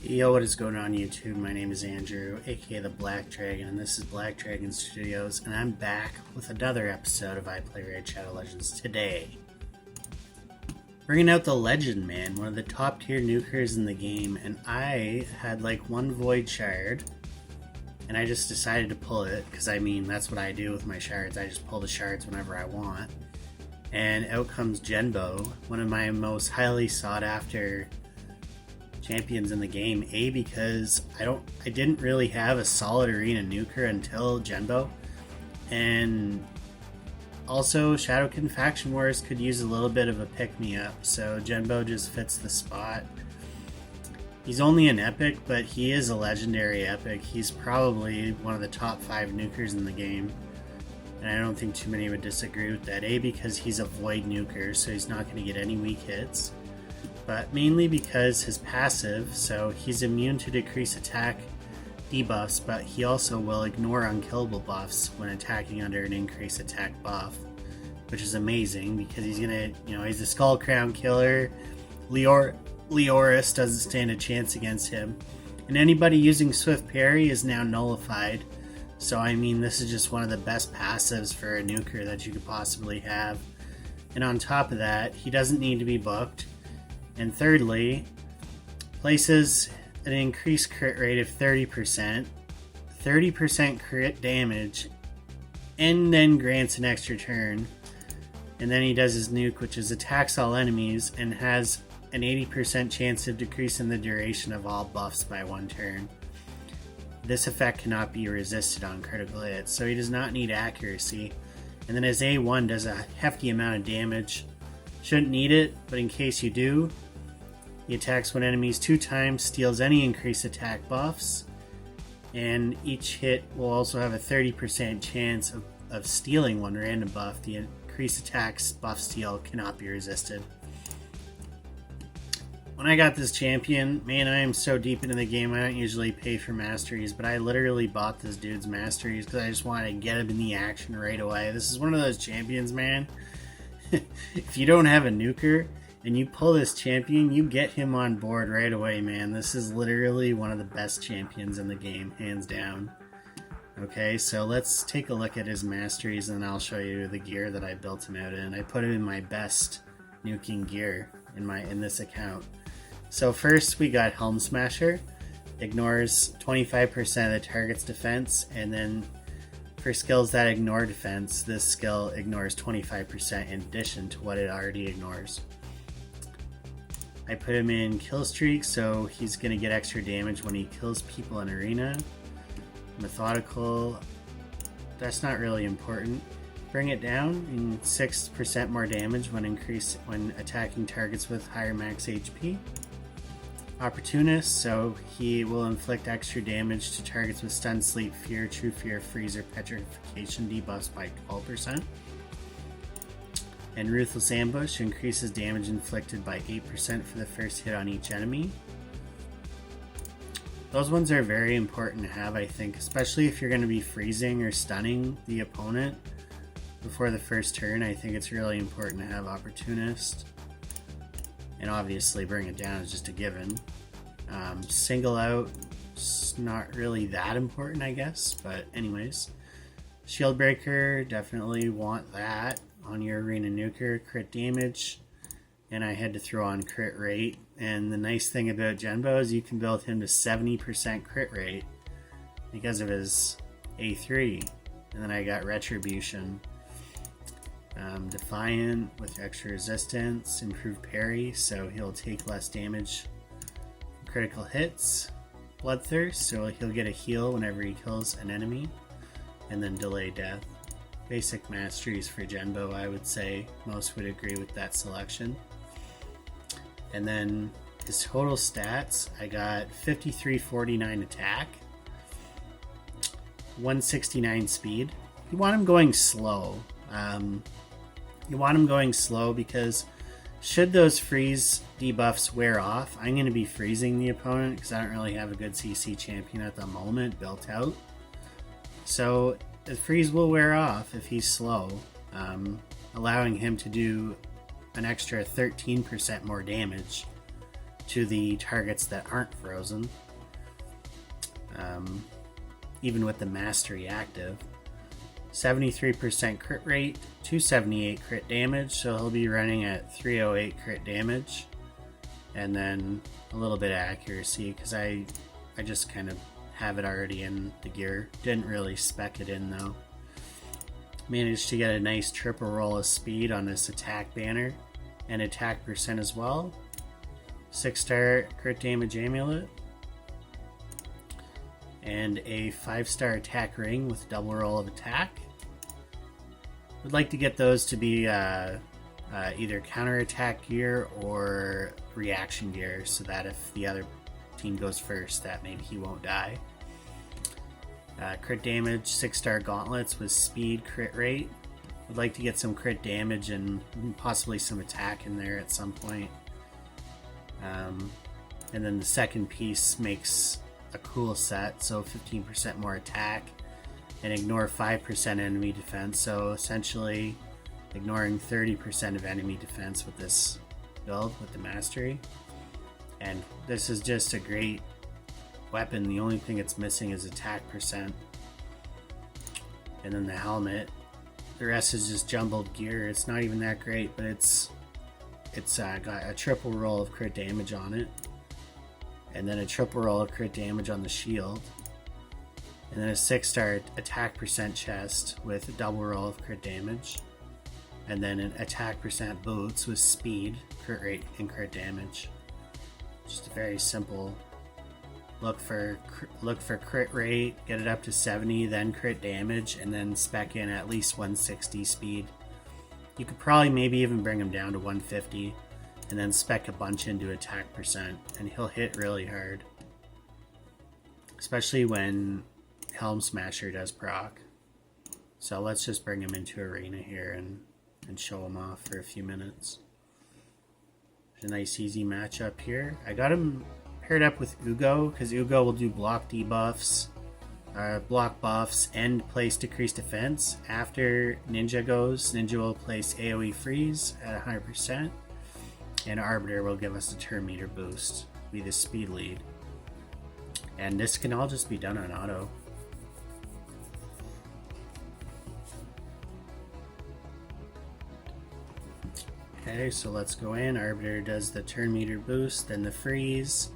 Yo, what is going on YouTube? My name is Andrew, aka the Black Dragon, and this is Black Dragon Studios, and I'm back with another episode of iPlay Raid Shadow Legends today. Bringing out the Legend Man, one of the top tier nukers in the game, and I had like one Void Shard, and I just decided to pull it, because I mean, that's what I do with my shards. I just pull the shards whenever I want. And out comes Genbo, one of my most highly sought after champions in the game. Because I didn't really have a solid arena nuker until Genbo, and also Shadowkin Faction Wars could use a little bit of a pick-me-up, so Genbo just fits the spot. He's only an epic, but he is a legendary epic. He's probably one of the top 5 nukers in the game, and I don't think too many would disagree with that. Because he's a void nuker, so he's not going to get any weak hits, but mainly because his passive, so he's immune to decrease attack debuffs, but he also will ignore unkillable buffs when attacking under an increased attack buff, which is amazing because he's gonna, he's a Skull Crown killer. Leoris doesn't stand a chance against him, and anybody using Swift Parry is now nullified. So I mean, this is just one of the best passives for a nuker that you could possibly have. And on top of that, he doesn't need to be booked. And thirdly, places an increased crit rate of 30%, 30% crit damage, and then grants an extra turn. And then he does his nuke, which is attacks all enemies and has an 80% chance of decreasing the duration of all buffs by 1 turn. This effect cannot be resisted on critical hits, so he does not need accuracy. And then his A1 does a hefty amount of damage. Shouldn't need it, but in case you do, he attacks one enemies 2 times, steals any increased attack buffs, and each hit will also have a 30% chance of stealing 1 random buff. The increased attacks buff steal cannot be resisted. When I got this champion, man, I am so deep into the game, I don't usually pay for masteries, but I literally bought this dude's masteries because I just wanted to get him in the action right away. This is one of those champions, man. If you don't have a nuker and you pull this champion, you get him on board right away, man. This is literally one of the best champions in the game, hands down. Okay, so let's take a look at his masteries, and I'll show you the gear that I built him out in. I put him in my best nuking gear in this account. So first we got Helm Smasher. Ignores 25% of the target's defense, and then for skills that ignore defense, this skill ignores 25% in addition to what it already ignores. I put him in Kill Streak, so he's going to get extra damage when he kills people in arena. Methodical, that's not really important. Bring it down, and 6% more damage when attacking targets with higher max HP. Opportunist, so he will inflict extra damage to targets with Stun, Sleep, Fear, True Fear, Freeze, or Petrification debuffs by 12%. And Ruthless Ambush increases damage inflicted by 8% for the first hit on each enemy. Those ones are very important to have, I think, especially if you're going to be freezing or stunning the opponent before the first turn. I think it's really important to have Opportunist. And obviously Bring It Down is just a given. Single Out, it's not really that important, I guess, but anyways. Shield Breaker, definitely want that on your arena nuker. Crit damage, and I had to throw on crit rate. And the nice thing about Genbo is you can build him to 70% crit rate because of his A3. And then I got Retribution. Defiant with extra resistance, improved parry, so he'll take less damage from critical hits. Bloodthirst, so he'll get a heal whenever he kills an enemy, and then delay death. Basic masteries for Genbo, I would say. Most would agree with that selection. And then his total stats, I got 5349 attack, 169 speed. You want him going slow. You want him going slow because should those freeze debuffs wear off, I'm going to be freezing the opponent because I don't really have a good CC champion at the moment built out. So the freeze will wear off if he's slow, allowing him to do an extra 13% more damage to the targets that aren't frozen, even with the mastery active. 73% crit rate, 278 crit damage, so he'll be running at 308 crit damage, and then a little bit of accuracy because I just kind of have it already in the gear. Didn't really spec it in though. Managed to get a nice triple roll of speed on this attack banner and attack percent as well. 6-star crit damage amulet and a 5-star attack ring with double roll of attack. Would like to get those to be either counter attack gear or reaction gear, so that if the other team goes first, that maybe he won't die. Crit damage, 6-star gauntlets with speed, crit rate. Would like to get some crit damage and possibly some attack in there at some point. And then the second piece makes a cool set, so 15% more attack and ignore 5% enemy defense, so essentially ignoring 30% of enemy defense with this build with the mastery. And this is just a great weapon. The only thing it's missing is attack percent, and then the helmet. The rest is just jumbled gear. It's not even that great, but it's got a triple roll of crit damage on it, and then a triple roll of crit damage on the shield, and then a 6-star attack percent chest with a double roll of crit damage, and then an attack percent boots with speed, crit rate, and crit damage. Just a very simple look for crit rate, get it up to 70, then crit damage, and then spec in at least 160 speed. You could probably maybe even bring him down to 150 and then spec a bunch into attack percent, and he'll hit really hard, especially when Helm Smasher does proc. So let's just bring him into arena here and show him off for a few minutes. There's a nice easy matchup here. I got him paired up with 𝓬𝓐 because 𝓬𝓐 will do block debuffs, block buffs, and place decreased defense. After Ninja goes, Ninja will place AoE freeze at 100%, and Arbiter will give us a turn meter boost, be the speed lead. And this can all just be done on auto. Okay, so let's go in. Arbiter does the turn meter boost, then the freeze,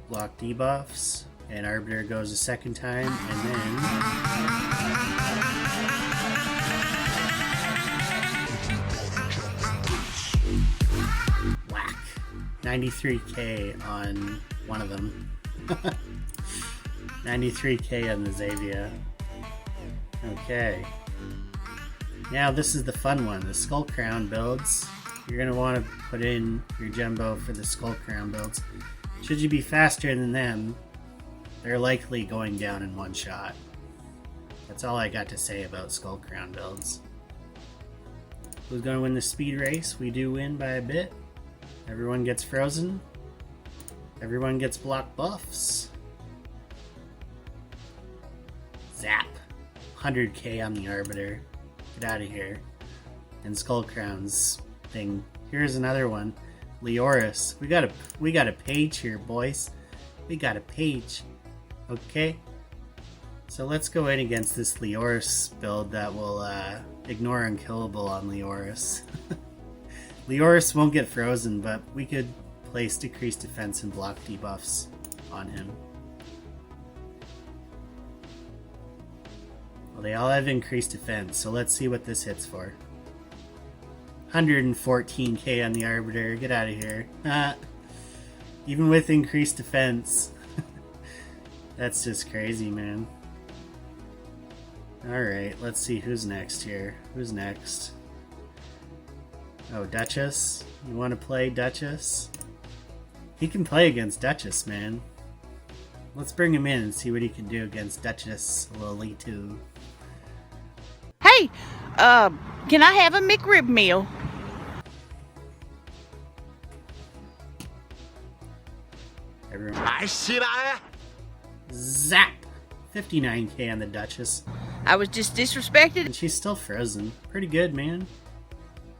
block debuffs, and Arbiter goes a second time, and then whack. 93k on one of them. 93k on the 𝓬𝓐𝓙. Okay. Now this is the fun one, the Skull Crown builds. You're going to want to put in your Genbo for the Skull Crown builds. Should you be faster than them, they're likely going down in one shot. That's all I got to say about Skull Crown builds. Who's going to win the speed race? We do win by a bit. Everyone gets frozen. Everyone gets block buffs. Zap. 100k on the Arbiter. Get out of here. And Skull Crown's thing. Here's another one. Leoris. We got a page here, boys. We got a page. Okay. So let's go in against this Leoris build that will ignore unkillable on Leoris. Leoris won't get frozen, but we could place decreased defense and block debuffs on him. Well, they all have increased defense, so let's see what this hits for. 114k on the Arbiter. Get out of here. Even with increased defense. That's just crazy, man. Alright, let's see who's next here. Who's next? Oh, Duchess? You want to play Duchess? He can play against Duchess, man. Let's bring him in and see what he can do against Duchess 𝓬𝓐𝓏. Hey, can I have a McRib meal? Everyone. I see that. Zap! 59k on the Duchess. I was just disrespected. And she's still frozen. Pretty good, man.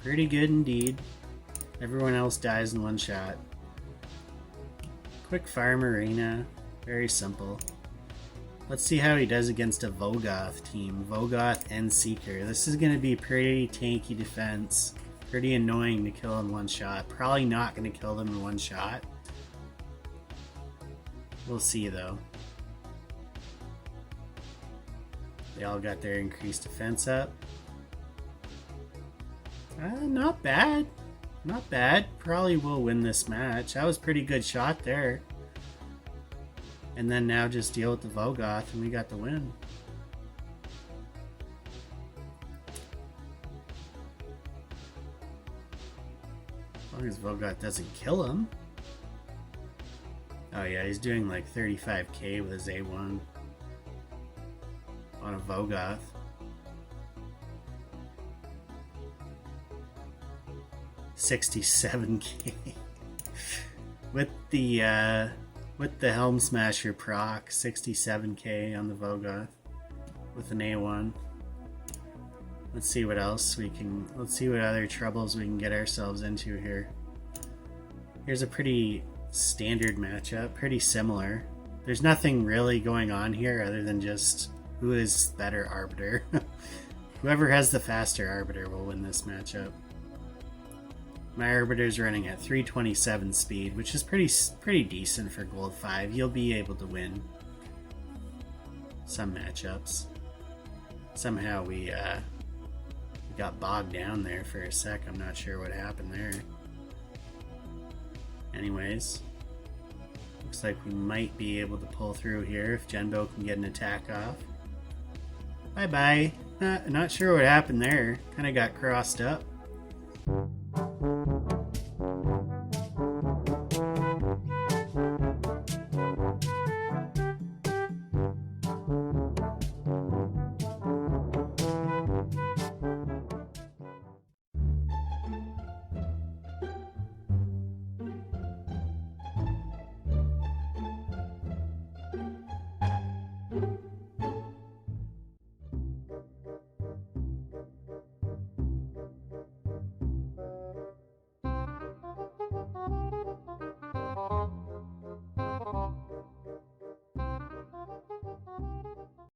Pretty good indeed. Everyone else dies in one shot. Quick farm arena. Very simple. Let's see how he does against a Vogoth team. Vogoth and Seeker. This is going to be pretty tanky defense. Pretty annoying to kill in one shot. Probably not going to kill them in one shot. We'll see though. They all got their increased defense up. Not bad. Not bad. Probably will win this match. That was a pretty good shot there. And then now just deal with the Vogoth and we got the win. As long as Vogoth doesn't kill him. Oh yeah, he's doing like 35k with his A1 on a Vogoth. $67k with the 𝓑𝓭𝓪𝓬𝓴 proc. 67k on the Vogoth with an A1. Let's see what else we can. Let's see what other troubles we can get ourselves into here. Here's a pretty standard matchup, pretty similar. There's nothing really going on here other than just who is better arbiter. Whoever has the faster arbiter will win this matchup. My arbiter's running at 327 speed, which is pretty decent for gold 5. You'll be able to win some matchups. Somehow we got bogged down there for a sec. I'm not sure what happened there. Anyways, looks like we might be able to pull through here if Genbo can get an attack off. Bye bye. Not sure what happened there. Kind of got crossed up.